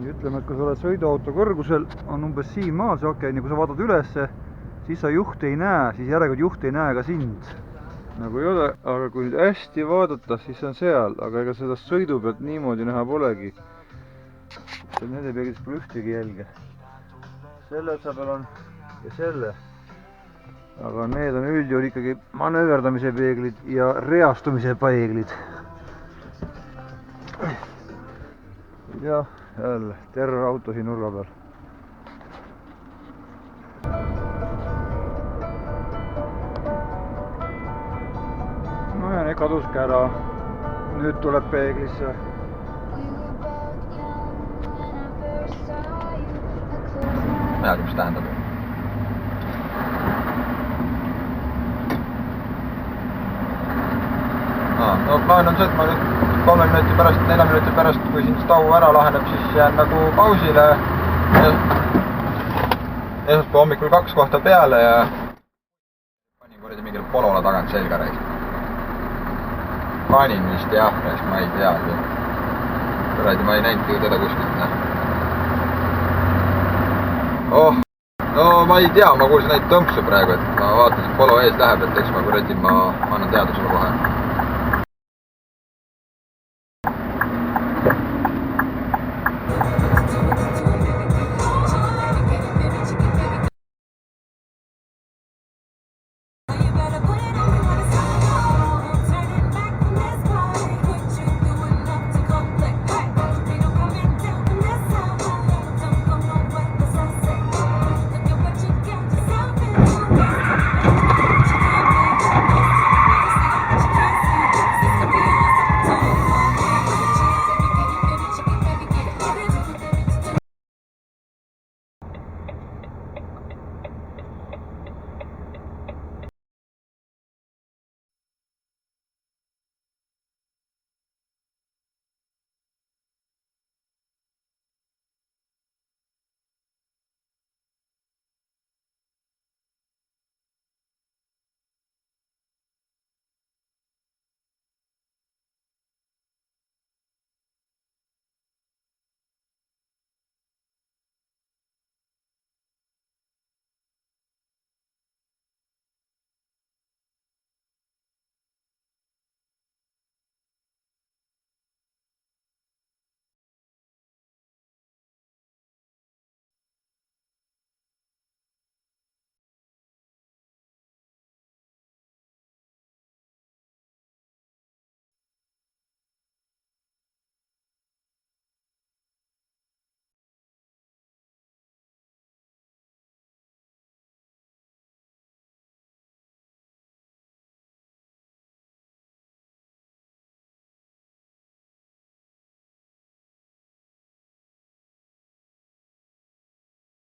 Ütleme, et kui sa oled sõiduauto kõrgusel, on umbes siin maal see aken ja kui sa vaatad ülesse, siis sa juhti ei näe, siis järelikult juht ei näe ka sind. Nagu ei ole, aga kui nüüd hästi vaadata, siis on seal, aga ega seda sõidu pealt niimoodi näha polegi. Nende peeglis pole ühtegi jälge. Selle otsa peal on ja selle. Aga need on üldjuhul ikkagi manööverdamise peeglid ja reastumise peeglid. Ja jälle terve auto siin nurga peal. No ja need kaduski ära. Nüüd tuleb peeglisse. Ma ei tea, mis tähendab. No plaan on see, et ma nüüd 3 minuti pärast, 4 minuti pärast, kui siin stau ära laheneb, siis jään nagu pausile. Esmaspäeva hommikul 2 kohta peale ja panin kuradi mingile polola tagant selga reis. Panin vist jah, reis, ma ei tea. Kuradi, ma ei näinud ju teda kuskilt. Oh, no ma ei tea, ma kuulsin neid tõmpsu praegu, et ma vaatan, et polo ees läheb, et eks ma kuradi, ma annan teada sulle kohe.